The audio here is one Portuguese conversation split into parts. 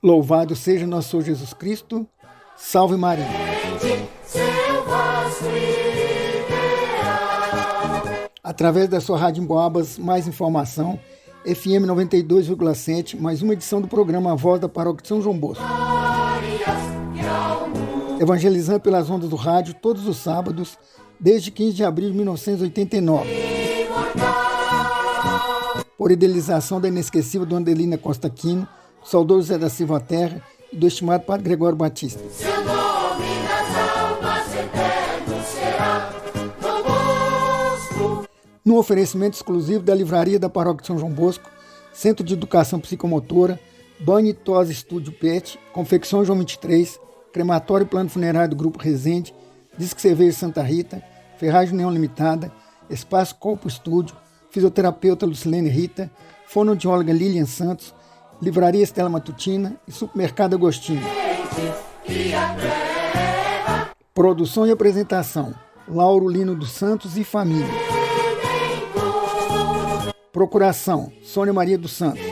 Louvado seja nosso Senhor Jesus Cristo. Salve Maria. Através da sua Rádio Emboabas, mais informação, FM 92,7, mais uma edição do programa A Voz da Paróquia de São João Bosco. Evangelizando pelas ondas do rádio todos os sábados, desde 15 de abril de 1989. Por idealização da inesquecível Dona Adelina Costa Aquino, do saudoso Zé da Silva Terra e do estimado Padre Gregório Batista. Seu nome nas almas eterno será Dom Bosco. No oferecimento exclusivo da Livraria da Paróquia de São João Bosco, Centro de Educação Psicomotora, Banho e Tosa Estúdio Pet, Confecção João 23, Crematório e Plano Funerário do Grupo Resende, Disque Cerveja Santa Rita, Ferragem União Limitada, Espaço Corpo Estúdio, Fisioterapeuta Lucilene Rita, Fonoaudióloga Lilian Santos, Livraria Estela Matutina e Supermercado Agostinho. Produção e apresentação, Lauro Lino dos Santos e família. Procuração, Sônia Maria dos Santos.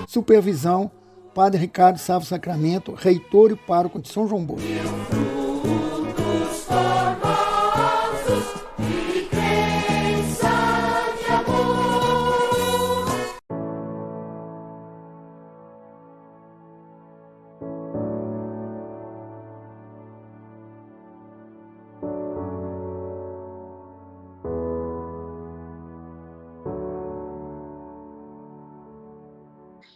Supervisão, Padre Ricardo Sávio Sacramento, reitor e pároco de São João Bosco.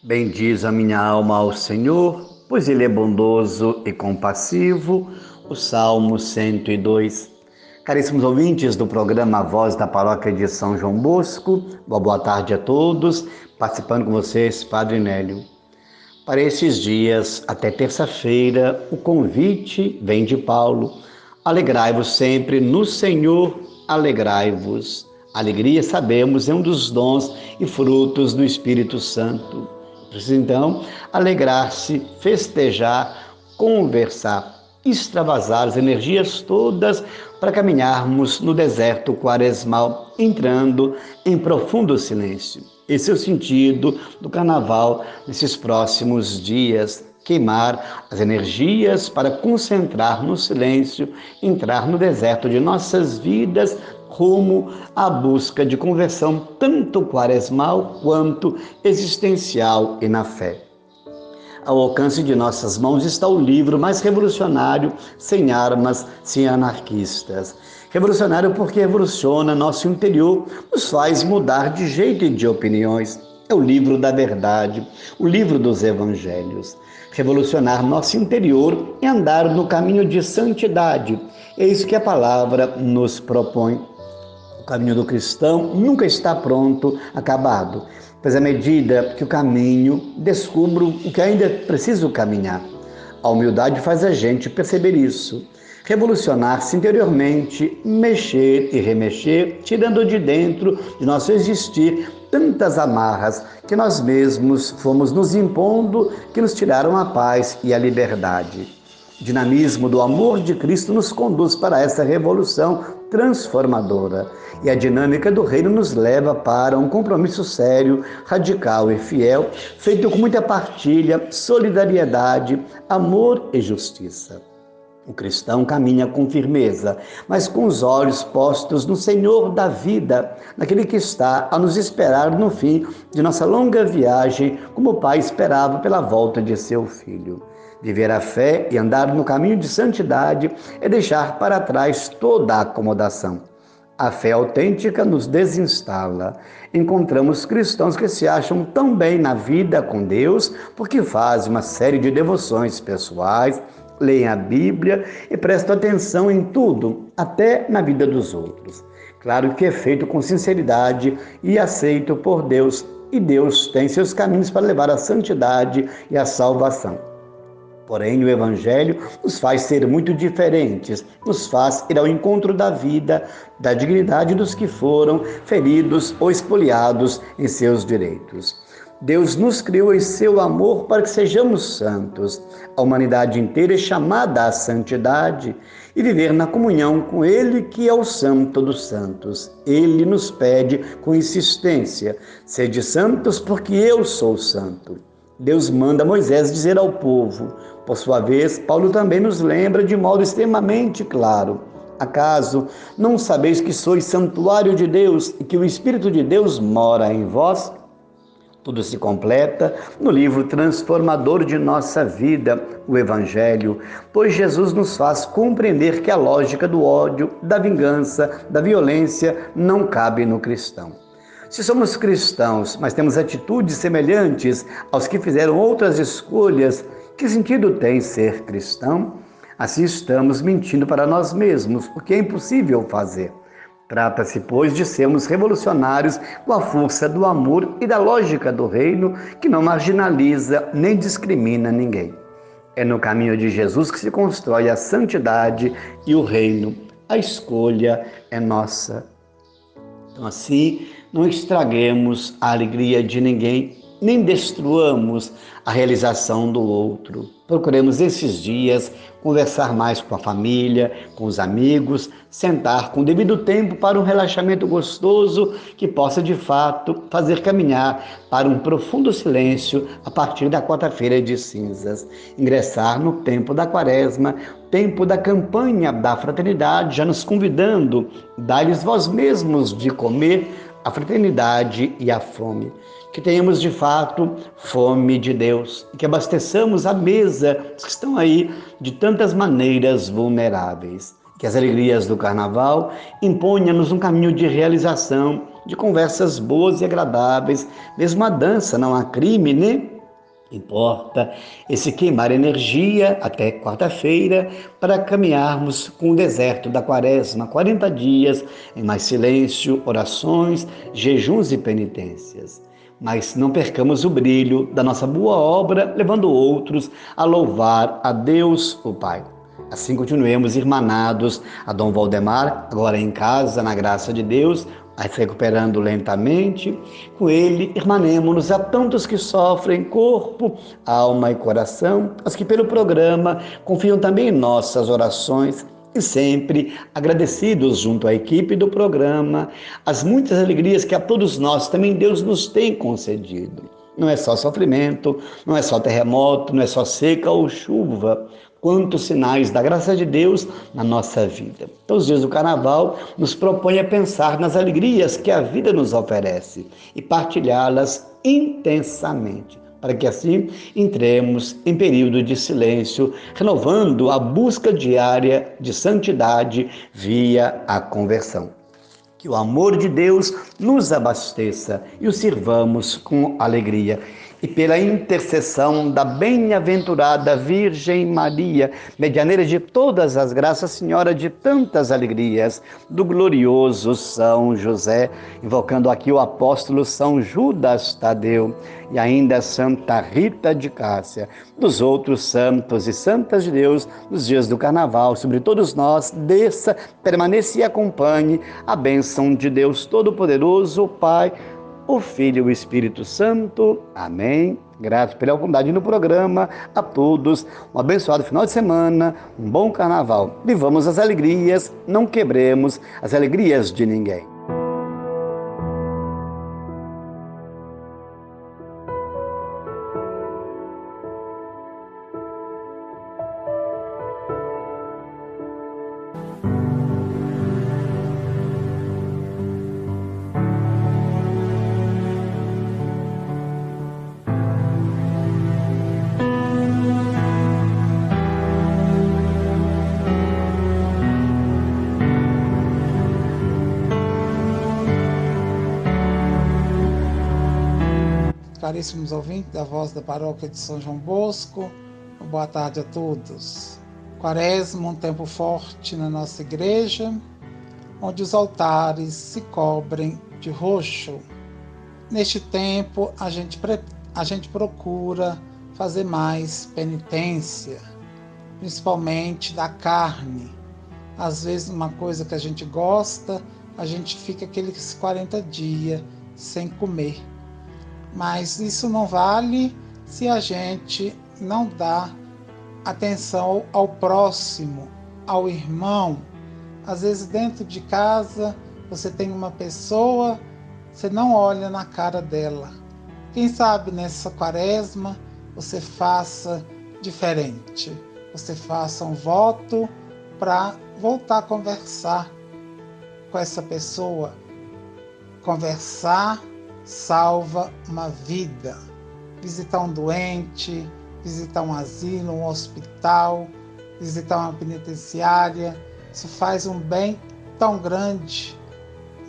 Bendiz a minha alma ao Senhor, pois Ele é bondoso e compassivo. O Salmo 102. Caríssimos ouvintes do programa A Voz da Paróquia de São João Bosco, boa tarde a todos, participando com vocês, Padre Nélio. Para estes dias, até terça-feira, o convite vem de Paulo. Alegrai-vos sempre no Senhor, alegrai-vos. Alegria, sabemos, é um dos dons e frutos do Espírito Santo. Precisa, então, alegrar-se, festejar, conversar, extravasar as energias todas para caminharmos no deserto quaresmal, entrando em profundo silêncio. Esse é o sentido do carnaval nesses próximos dias. Queimar as energias para concentrar no silêncio, entrar no deserto de nossas vidas, rumo à busca de conversão tanto quaresmal quanto existencial e na fé. Ao alcance de nossas mãos está o livro mais revolucionário, sem armas, sem anarquistas. Revolucionário porque revoluciona nosso interior, nos faz mudar de jeito e de opiniões. É o livro da verdade, o livro dos evangelhos. Revolucionar nosso interior e andar no caminho de santidade. É isso que a palavra nos propõe. O caminho do cristão nunca está pronto, acabado, pois à medida que o caminho, descubro o que ainda é preciso caminhar. A humildade faz a gente perceber isso. Revolucionar-se interiormente, mexer e remexer, tirando de dentro de nosso existir tantas amarras que nós mesmos fomos nos impondo, que nos tiraram a paz e a liberdade. O dinamismo do amor de Cristo nos conduz para essa revolução transformadora. E a dinâmica do reino nos leva para um compromisso sério, radical e fiel, feito com muita partilha, solidariedade, amor e justiça. O cristão caminha com firmeza, mas com os olhos postos no Senhor da vida, naquele que está a nos esperar no fim de nossa longa viagem, como o Pai esperava pela volta de seu Filho. Viver a fé e andar no caminho de santidade é deixar para trás toda a acomodação. A fé autêntica nos desinstala. Encontramos cristãos que se acham tão bem na vida com Deus porque fazem uma série de devoções pessoais, leem a Bíblia e prestam atenção em tudo, até na vida dos outros. Claro que é feito com sinceridade e aceito por Deus, e Deus tem seus caminhos para levar a santidade e a salvação. Porém, o Evangelho nos faz ser muito diferentes, nos faz ir ao encontro da vida, da dignidade dos que foram feridos ou expoliados em seus direitos. Deus nos criou em seu amor para que sejamos santos. A humanidade inteira é chamada à santidade e viver na comunhão com Ele, que é o Santo dos Santos. Ele nos pede com insistência: sede santos porque eu sou santo. Deus manda Moisés dizer ao povo. Por sua vez, Paulo também nos lembra de modo extremamente claro: acaso não sabeis que sois santuário de Deus e que o Espírito de Deus mora em vós? Tudo se completa no livro transformador de nossa vida, o Evangelho, pois Jesus nos faz compreender que a lógica do ódio, da vingança, da violência não cabe no cristão. Se somos cristãos, mas temos atitudes semelhantes aos que fizeram outras escolhas, que sentido tem ser cristão? Assim estamos mentindo para nós mesmos, o que é impossível fazer. Trata-se, pois, de sermos revolucionários com a força do amor e da lógica do reino, que não marginaliza nem discrimina ninguém. É no caminho de Jesus que se constrói a santidade e o reino. A escolha é nossa. Então, assim, não estraguemos a alegria de ninguém, nem destruamos a realização do outro. Procuremos esses dias conversar mais com a família, com os amigos, sentar com o devido tempo para um relaxamento gostoso que possa, de fato, fazer caminhar para um profundo silêncio a partir da quarta-feira de cinzas. Ingressar no tempo da quaresma, tempo da campanha da fraternidade, já nos convidando, dai-lhes vós mesmos de comer a fraternidade e a fome. Que tenhamos de fato fome de Deus e que abasteçamos a mesa que estão aí de tantas maneiras vulneráveis. Que as alegrias do carnaval imponham-nos um caminho de realização, de conversas boas e agradáveis, mesmo a dança, não há crime, né? Importa esse queimar energia até quarta-feira para caminharmos com o deserto da quaresma, 40 dias em mais silêncio, orações, jejuns e penitências. Mas não percamos o brilho da nossa boa obra, levando outros a louvar a Deus, o Pai. Assim continuemos irmanados a Dom Valdemar, agora em casa, na graça de Deus, mas recuperando lentamente. Com ele, irmanemo-nos a tantos que sofrem corpo, alma e coração, aos que pelo programa confiam também em nossas orações, e sempre agradecidos junto à equipe do programa, as muitas alegrias que a todos nós também Deus nos tem concedido. Não é só sofrimento, não é só terremoto, não é só seca ou chuva. Quantos sinais da graça de Deus na nossa vida. Então, os dias do Carnaval nos propõem a pensar nas alegrias que a vida nos oferece e partilhá-las intensamente, para que assim entremos em período de silêncio, renovando a busca diária de santidade via a conversão. Que o amor de Deus nos abasteça e o sirvamos com alegria. E pela intercessão da bem-aventurada Virgem Maria, medianeira de todas as graças, Senhora de tantas alegrias, do glorioso São José, invocando aqui o apóstolo São Judas Tadeu e ainda Santa Rita de Cássia, dos outros santos e santas de Deus, nos dias do Carnaval, sobre todos nós, desça, permaneça e acompanhe a bênção de Deus Todo-Poderoso, o Pai, o Filho e o Espírito Santo. Amém. Grato pela oportunidade no programa. A todos, um abençoado final de semana, um bom carnaval. Vivamos as alegrias, não quebremos as alegrias de ninguém. Caríssimos ouvintes da Voz da Paróquia de São João Bosco, boa tarde a todos. Quaresma, um tempo forte na nossa igreja, onde os altares se cobrem de roxo. Neste tempo, a gente procura fazer mais penitência, principalmente da carne. Às vezes, uma coisa que a gente gosta, a gente fica aqueles 40 dias sem comer. Mas isso não vale se a gente não dá atenção ao próximo, ao irmão. Às vezes dentro de casa você tem uma pessoa, você não olha na cara dela. Quem sabe nessa quaresma você faça diferente. Você faça um voto para voltar a conversar com essa pessoa. Conversar salva uma vida. Visitar um doente, visitar um asilo, um hospital, visitar uma penitenciária, isso faz um bem tão grande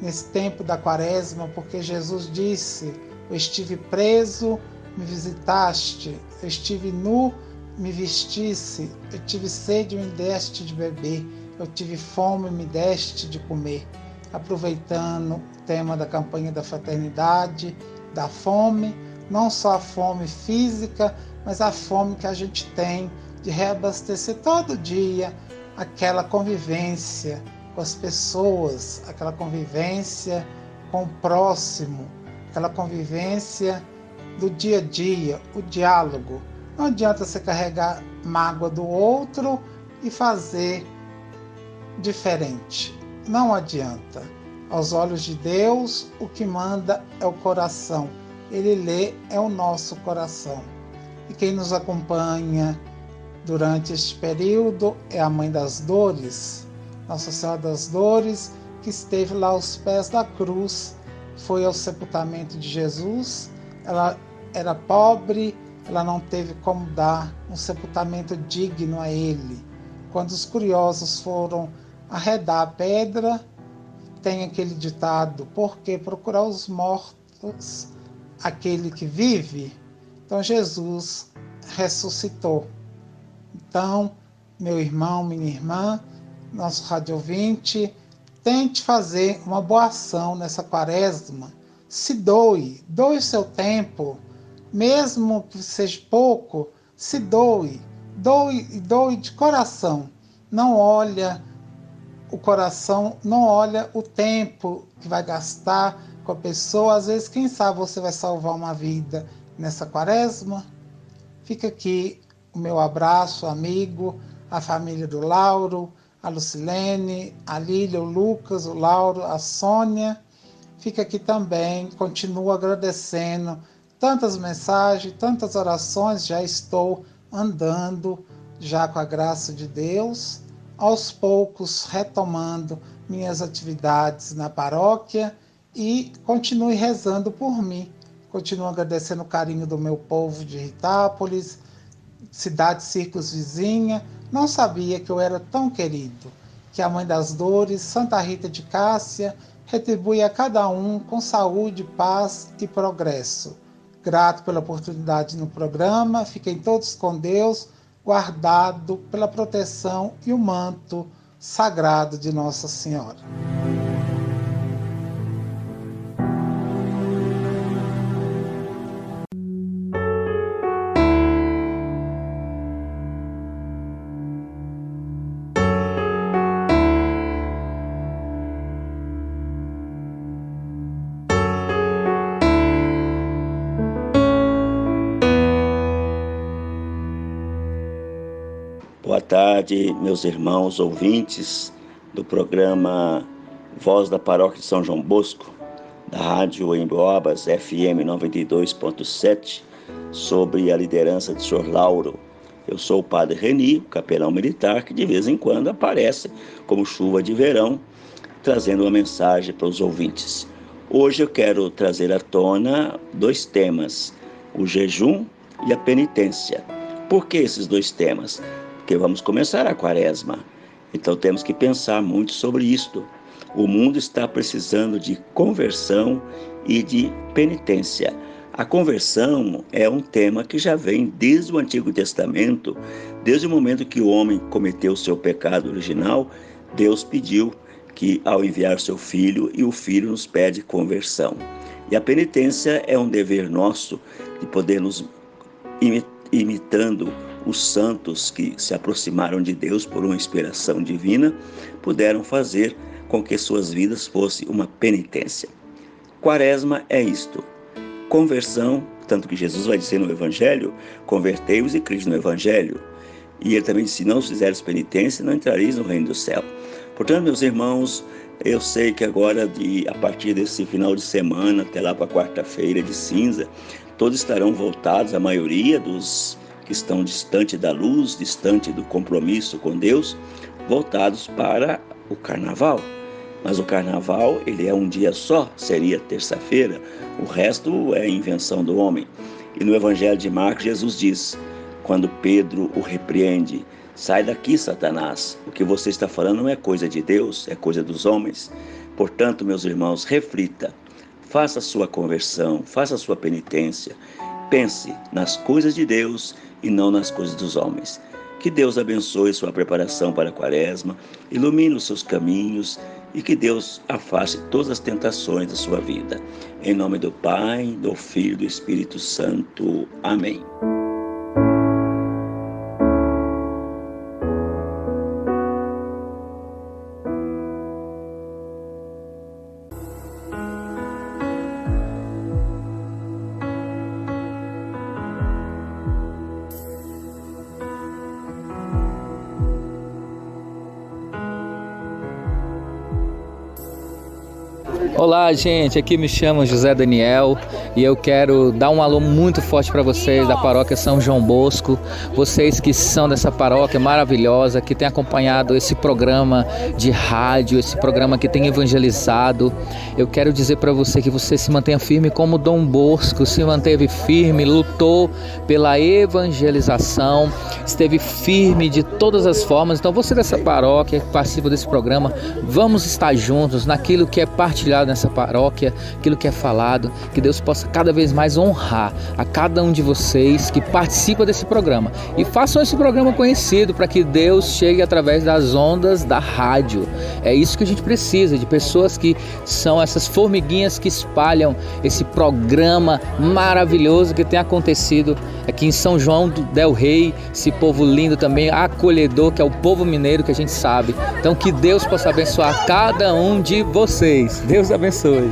nesse tempo da quaresma, porque Jesus disse: eu estive preso, me visitaste, eu estive nu, me vestisse, eu tive sede, me deste de beber, eu tive fome, me deste de comer. Aproveitando o tema da campanha da fraternidade, da fome, não só a fome física, mas a fome que a gente tem de reabastecer todo dia aquela convivência com as pessoas, aquela convivência com o próximo, aquela convivência do dia a dia, o diálogo. Não adianta você carregar mágoa do outro e fazer diferente. Não adianta. Aos olhos de Deus, o que manda é o coração. Ele lê é o nosso coração. E quem nos acompanha durante este período é a Mãe das Dores, Nossa Senhora das Dores, que esteve lá aos pés da cruz, foi ao sepultamento de Jesus. Ela era pobre, ela não teve como dar um sepultamento digno a ele. Quando os curiosos foram arredar a pedra, tem aquele ditado: por que procurar os mortos aquele que vive? Então Jesus ressuscitou. Então, meu irmão, minha irmã, nosso rádio ouvinte, tente fazer uma boa ação nessa quaresma. Se doe o seu tempo, mesmo que seja pouco, se doe de coração. Não olha o coração, não olha o tempo que vai gastar com a pessoa. Às vezes, quem sabe você vai salvar uma vida nessa quaresma. Fica aqui o meu abraço, amigo, a família do Lauro, a Lucilene, a Lília, o Lucas, o Lauro, a Sônia. Fica aqui também, continuo agradecendo tantas mensagens, tantas orações. Já estou andando, já com a graça de Deus, aos poucos retomando minhas atividades na paróquia, e continue rezando por mim. Continuo agradecendo o carinho do meu povo de Ritápolis, cidade Círculos vizinha. Não sabia que eu era tão querido. Que a Mãe das Dores, Santa Rita de Cássia, retribui a cada um com saúde, paz e progresso. Grato pela oportunidade no programa. Fiquem todos com Deus, guardado pela proteção e o manto sagrado de Nossa Senhora. Boa tarde, meus irmãos ouvintes do programa Voz da Paróquia de São João Bosco, da Rádio Emboabas FM 92.7, sobre a liderança de Sr. Lauro. Eu sou o Padre Reni, capelão militar, que de vez em quando aparece como chuva de verão, trazendo uma mensagem para os ouvintes. Hoje eu quero trazer à tona dois temas: o jejum e a penitência. Por que esses dois temas? Porque vamos começar a quaresma, então temos que pensar muito sobre isto. O mundo está precisando de conversão e de penitência. A conversão é um tema que já vem desde o Antigo Testamento. Desde o momento que o homem cometeu o seu pecado original, Deus pediu que, ao enviar seu Filho, e o Filho nos pede conversão. E a penitência é um dever nosso de podermos, imitando os santos que se aproximaram de Deus por uma inspiração divina, puderam fazer com que suas vidas fossem uma penitência. Quaresma é isto: conversão, tanto que Jesus vai dizer no Evangelho: convertei-vos e crede no Evangelho. E ele também disse: não fizeres penitência, não entrareis no reino do céu. Portanto, meus irmãos, eu sei que agora, a partir desse final de semana, até lá para quarta-feira de cinza, todos estarão voltados, a maioria dos que estão distante da luz, distante do compromisso com Deus, voltados para o carnaval. Mas o carnaval, ele é um dia só, seria terça-feira, o resto é invenção do homem. E no Evangelho de Marcos, Jesus diz, quando Pedro o repreende, sai daqui, Satanás, o que você está falando não é coisa de Deus, é coisa dos homens. Portanto, meus irmãos, reflita, faça a sua conversão, faça a sua penitência, pense nas coisas de Deus e não nas coisas dos homens. Que Deus abençoe sua preparação para a Quaresma, ilumine os seus caminhos e que Deus afaste todas as tentações da sua vida. Em nome do Pai, do Filho e do Espírito Santo. Amém. Olá, gente, aqui me chamo José Daniel e eu quero dar um alô muito forte para vocês da paróquia São João Bosco, vocês que são dessa paróquia maravilhosa, que tem acompanhado esse programa de rádio, esse programa que tem evangelizado. Eu quero dizer para você que você se mantenha firme como Dom Bosco se manteve firme, lutou pela evangelização, esteve firme de todas as formas. Então você dessa paróquia que participa desse programa, vamos estar juntos naquilo que é partilhado nessa paróquia, aquilo que é falado, que Deus possa cada vez mais honrar a cada um de vocês que participa desse programa e façam esse programa conhecido para que Deus chegue através das ondas da rádio. É isso que a gente precisa, de pessoas que são essas formiguinhas que espalham esse programa maravilhoso que tem acontecido aqui em São João del Rei, esse povo lindo também, acolhedor, que é o povo mineiro que a gente sabe. Então que Deus possa abençoar cada um de vocês. Deus abençoe.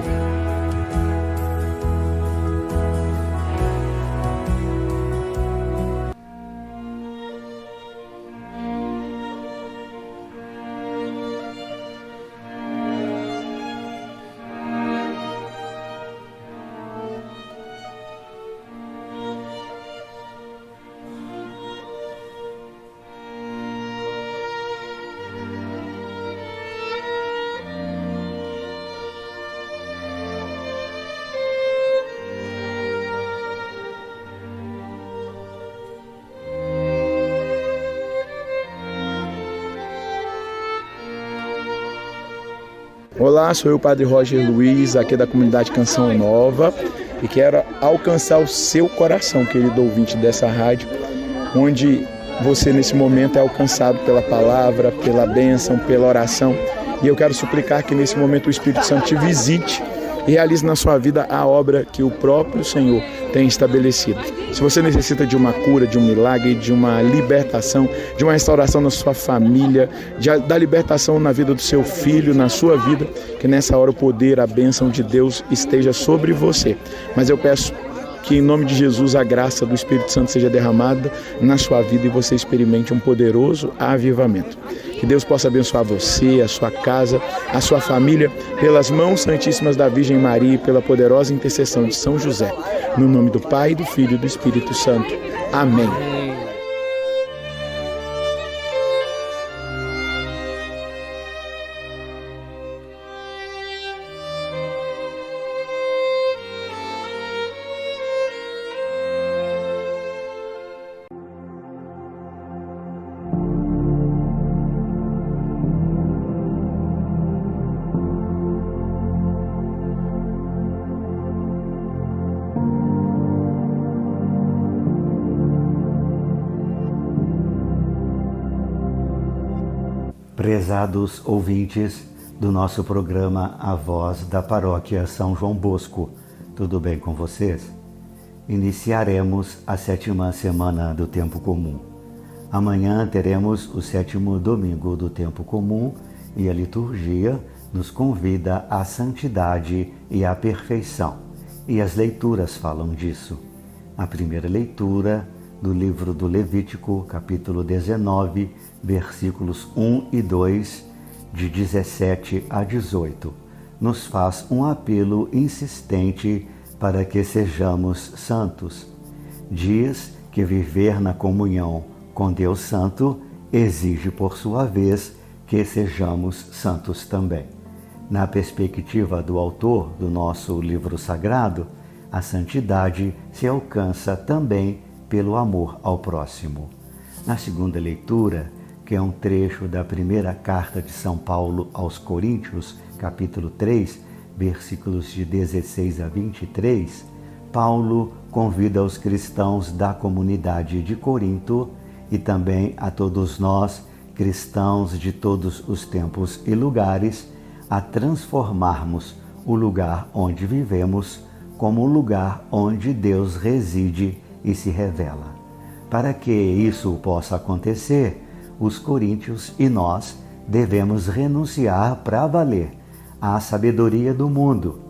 Olá, sou eu, Padre Roger Luiz, aqui da comunidade Canção Nova, e quero alcançar o seu coração, querido ouvinte dessa rádio, onde você nesse momento é alcançado pela palavra, pela bênção, pela oração, e eu quero suplicar que nesse momento o Espírito Santo te visite e realize na sua vida a obra que o próprio Senhor tem estabelecido. Se você necessita de uma cura, de um milagre, de uma libertação, de uma restauração na sua família, da libertação na vida do seu filho, na sua vida, que nessa hora o poder, a bênção de Deus esteja sobre você. Mas eu peço que em nome de Jesus a graça do Espírito Santo seja derramada na sua vida e você experimente um poderoso avivamento. Que Deus possa abençoar você, a sua casa, a sua família, pelas mãos santíssimas da Virgem Maria e pela poderosa intercessão de São José. No nome do Pai, do Filho e do Espírito Santo. Amém. Prezados ouvintes do nosso programa A Voz da Paróquia São João Bosco, tudo bem com vocês? Iniciaremos a 7ª semana do Tempo Comum. Amanhã teremos o 7º domingo do Tempo Comum e a liturgia nos convida à santidade e à perfeição. E as leituras falam disso. A primeira leitura do livro do Levítico, capítulo 19, versículos 1 e 2, de 17 a 18, nos faz um apelo insistente para que sejamos santos. Diz que viver na comunhão com Deus Santo exige, por sua vez, que sejamos santos também. Na perspectiva do autor do nosso livro sagrado, a santidade se alcança também pelo amor ao próximo. Na segunda leitura, que é um trecho da primeira carta de São Paulo aos Coríntios, capítulo 3, versículos de 16 a 23, Paulo convida os cristãos da comunidade de Corinto e também a todos nós, cristãos de todos os tempos e lugares, a transformarmos o lugar onde vivemos como o lugar onde Deus reside e se revela. Para que isso possa acontecer, os coríntios e nós devemos renunciar para valer à sabedoria do mundo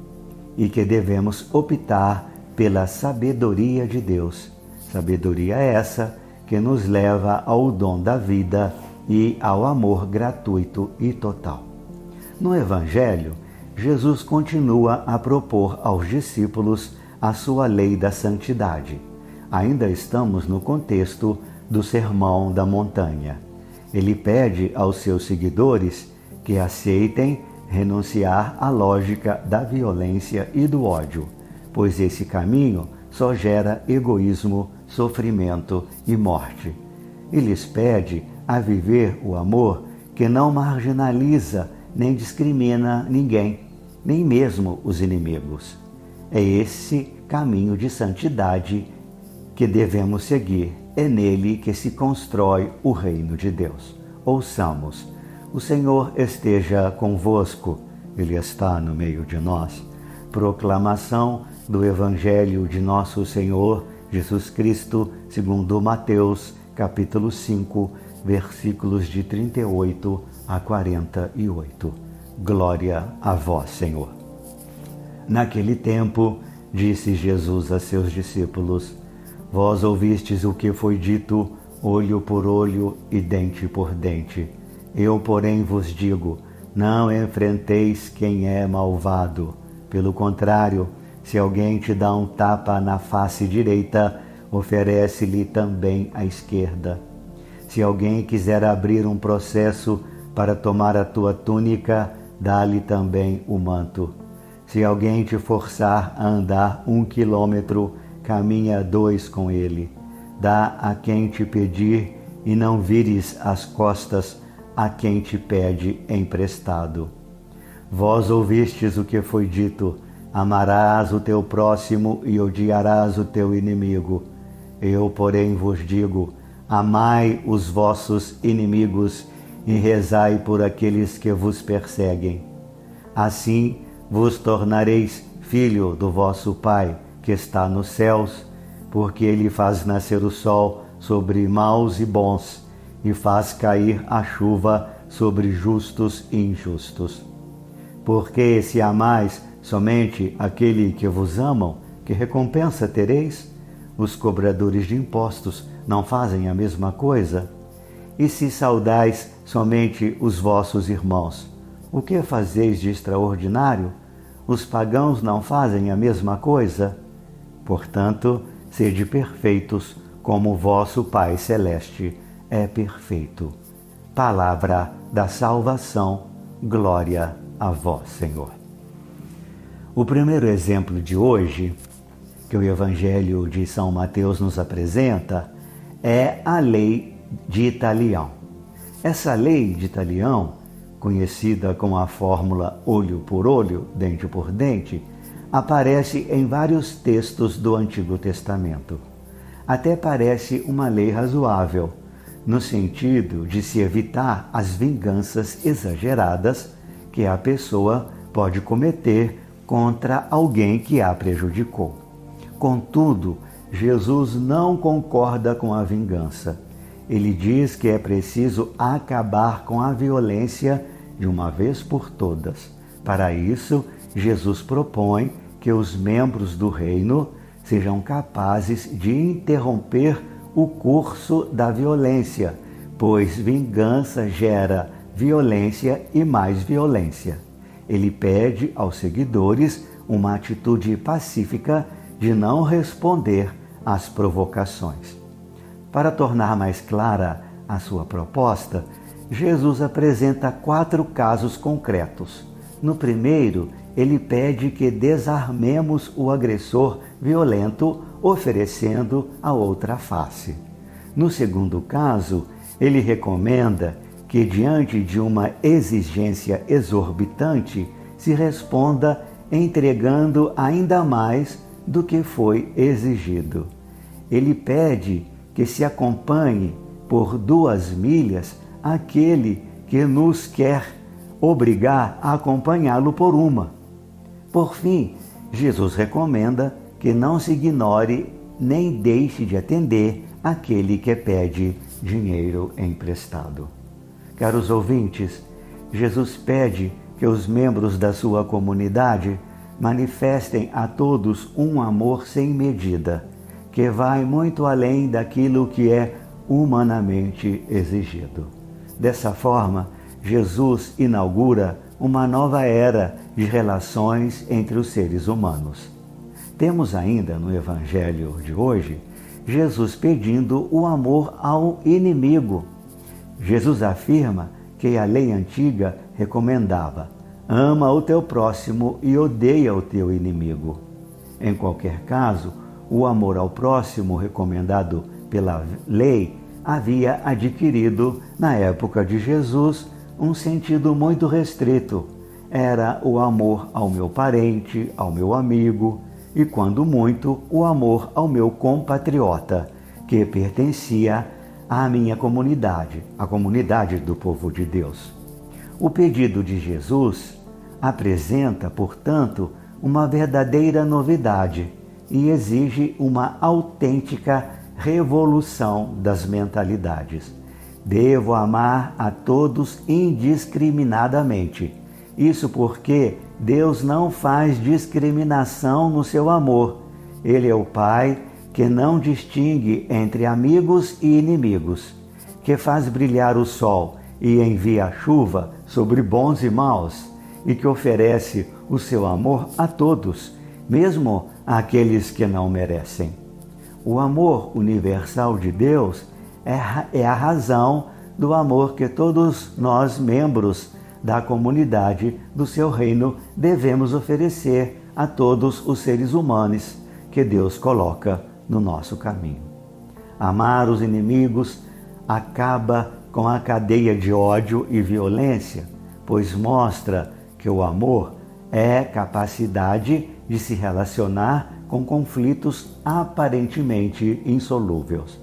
e que devemos optar pela sabedoria de Deus. Sabedoria essa que nos leva ao dom da vida e ao amor gratuito e total. No Evangelho, Jesus continua a propor aos discípulos a sua lei da santidade. Ainda estamos no contexto do Sermão da Montanha. Ele pede aos seus seguidores que aceitem renunciar à lógica da violência e do ódio, pois esse caminho só gera egoísmo, sofrimento e morte. E lhes pede a viver o amor que não marginaliza nem discrimina ninguém, nem mesmo os inimigos. É esse caminho de santidade que devemos seguir. É nele que se constrói o reino de Deus. Ouçamos: o Senhor esteja convosco, Ele está no meio de nós. Proclamação do Evangelho de nosso Senhor Jesus Cristo, segundo Mateus, capítulo 5, versículos de 38 a 48. Glória a vós, Senhor. Naquele tempo, disse Jesus a seus discípulos: vós ouvistes o que foi dito, olho por olho e dente por dente. Eu, porém, vos digo, não enfrenteis quem é malvado. Pelo contrário, se alguém te dá um tapa na face direita, oferece-lhe também a esquerda. Se alguém quiser abrir um processo para tomar a tua túnica, dá-lhe também o manto. Se alguém te forçar a andar 1 quilômetro, caminha 2 com ele. Dá a quem te pedir e não vires as costas a quem te pede emprestado. Vós ouvistes o que foi dito: amarás o teu próximo e odiarás o teu inimigo. Eu, porém, vos digo: amai os vossos inimigos e rezai por aqueles que vos perseguem. Assim vos tornareis filho do vosso Pai, que está nos céus, porque Ele faz nascer o sol sobre maus e bons, e faz cair a chuva sobre justos e injustos. Porque se amais somente aquele que vos amam, que recompensa tereis? Os cobradores de impostos não fazem a mesma coisa? E se saudais somente os vossos irmãos, o que fazeis de extraordinário? Os pagãos não fazem a mesma coisa? Portanto, sede perfeitos, como o vosso Pai Celeste é perfeito. Palavra da salvação, glória a vós, Senhor. O primeiro exemplo de hoje, que o Evangelho de São Mateus nos apresenta, é a lei de Italião. Essa lei de Italião, conhecida com a fórmula olho por olho, dente por dente, aparece em vários textos do Antigo Testamento. Até parece uma lei razoável, no sentido de se evitar as vinganças exageradas que a pessoa pode cometer contra alguém que a prejudicou. Contudo, Jesus não concorda com a vingança. Ele diz que é preciso acabar com a violência de uma vez por todas. Para isso, Jesus propõe que os membros do reino sejam capazes de interromper o curso da violência, pois vingança gera violência e mais violência. Ele pede aos seguidores uma atitude pacífica de não responder às provocações. Para tornar mais clara a sua proposta, Jesus apresenta 4 casos concretos. No primeiro, ele pede que desarmemos o agressor violento, oferecendo a outra face. No segundo caso, ele recomenda que, diante de uma exigência exorbitante, se responda entregando ainda mais do que foi exigido. Ele pede que se acompanhe por 2 milhas aquele que nos quer obrigar a acompanhá-lo por 1. Por fim, Jesus recomenda que não se ignore nem deixe de atender aquele que pede dinheiro emprestado. Caros ouvintes, Jesus pede que os membros da sua comunidade manifestem a todos um amor sem medida, que vai muito além daquilo que é humanamente exigido. Dessa forma, Jesus inaugura uma nova era de relações entre os seres humanos. Temos ainda no Evangelho de hoje Jesus pedindo o amor ao inimigo. Jesus afirma que a lei antiga recomendava: ama o teu próximo e odeia o teu inimigo. Em qualquer caso, o amor ao próximo recomendado pela lei havia adquirido, na época de Jesus, um sentido muito restrito. Era o amor ao meu parente, ao meu amigo e, quando muito, o amor ao meu compatriota, que pertencia à minha comunidade, a comunidade do povo de Deus. O pedido de Jesus apresenta, portanto, uma verdadeira novidade e exige uma autêntica revolução das mentalidades. Devo amar a todos indiscriminadamente. Isso porque Deus não faz discriminação no seu amor. Ele é o Pai que não distingue entre amigos e inimigos, que faz brilhar o sol e envia a chuva sobre bons e maus, e que oferece o seu amor a todos, mesmo àqueles que não merecem. O amor universal de Deus é a razão do amor que todos nós, membros da comunidade do seu reino, devemos oferecer a todos os seres humanos que Deus coloca no nosso caminho. Amar os inimigos acaba com a cadeia de ódio e violência, pois mostra que o amor é capacidade de se relacionar com conflitos aparentemente insolúveis.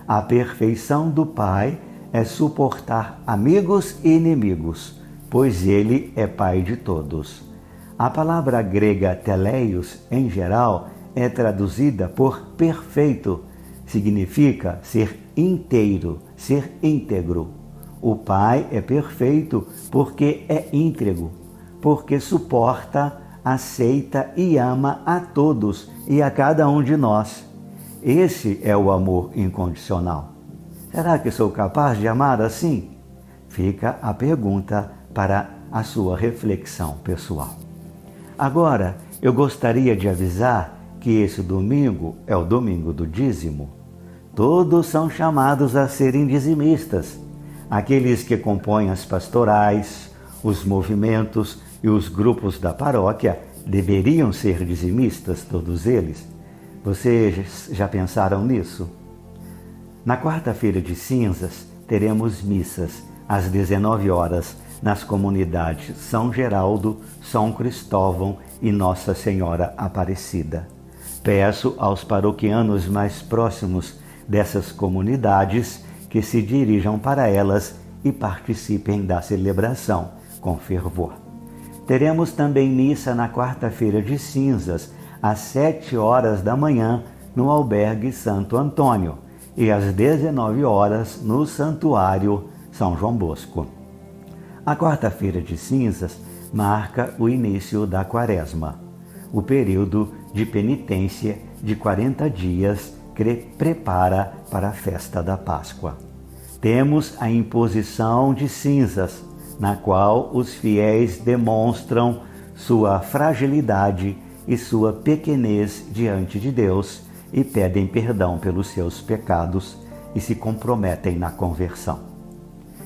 A perfeição do Pai é suportar amigos e inimigos, pois Ele é Pai de todos. A palavra grega teleios, em geral, é traduzida por perfeito. Significa ser inteiro, ser íntegro. O Pai é perfeito porque é íntegro, porque suporta, aceita e ama a todos e a cada um de nós. Esse é o amor incondicional. Será que sou capaz de amar assim? Fica a pergunta para a sua reflexão pessoal. Agora, eu gostaria de avisar que esse domingo é o domingo do dízimo. Todos são chamados a serem dizimistas. Aqueles que compõem as pastorais, os movimentos e os grupos da paróquia deveriam ser dizimistas, todos eles. Vocês já pensaram nisso? Na quarta-feira de cinzas, teremos missas às 19 horas nas comunidades São Geraldo, São Cristóvão e Nossa Senhora Aparecida. Peço aos paroquianos mais próximos dessas comunidades que se dirijam para elas e participem da celebração com fervor. Teremos também missa na quarta-feira de cinzas, às 7 horas da manhã, no albergue Santo Antônio, e às 19 horas no Santuário São João Bosco. A quarta-feira de cinzas marca o início da Quaresma, o período de penitência de 40 dias que prepara para a festa da Páscoa. Temos a imposição de cinzas, na qual os fiéis demonstram sua fragilidade e sua pequenez diante de Deus e pedem perdão pelos seus pecados e se comprometem na conversão.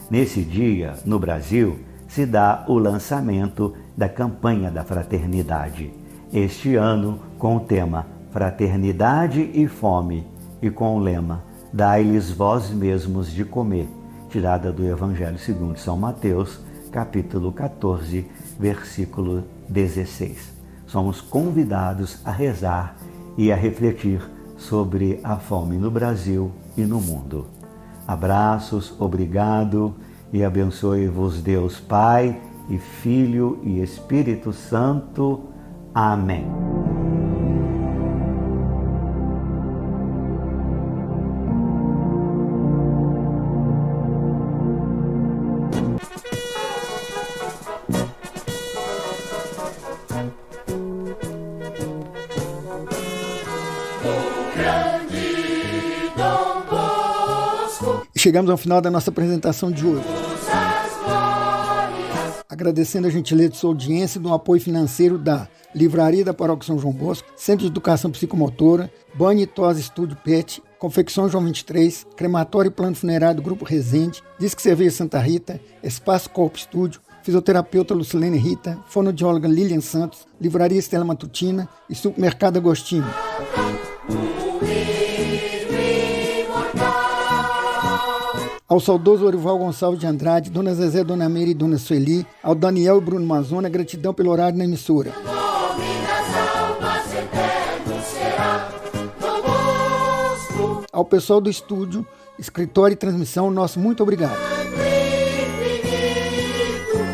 Nesse dia, no Brasil, se dá o lançamento da campanha da fraternidade. Este ano, com o tema Fraternidade e Fome e com o lema Dai-lhes vós mesmos de comer, tirada do Evangelho segundo São Mateus, capítulo 14, versículo 16. Somos convidados a rezar e a refletir sobre a fome no Brasil e no mundo. Abraços, obrigado e abençoe-vos Deus Pai e Filho e Espírito Santo. Amém. Chegamos ao final da nossa apresentação de hoje. Agradecendo a gentileza de sua audiência e do apoio financeiro da Livraria da Paróquia São João Bosco, Centro de Educação Psicomotora, Banho e Tosse Estúdio Pet, Confecções João 23, Crematório e Plano Funerário do Grupo Resende, Disque Cerveja Santa Rita, Espaço Corpo Estúdio, Fisioterapeuta Lucilene Rita, Fonoaudióloga Lilian Santos, Livraria Estela Matutina e Supermercado Agostinho. Ao saudoso Orival Gonçalves de Andrade, Dona Zezé, Dona Meire e Dona Sueli, ao Daniel e Bruno Mazona, gratidão pelo horário na emissora. Ao pessoal do estúdio, escritório e transmissão, nosso muito obrigado.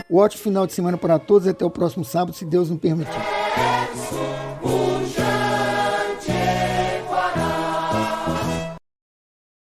Um ótimo final de semana para todos e até o próximo sábado, se Deus nos permitir.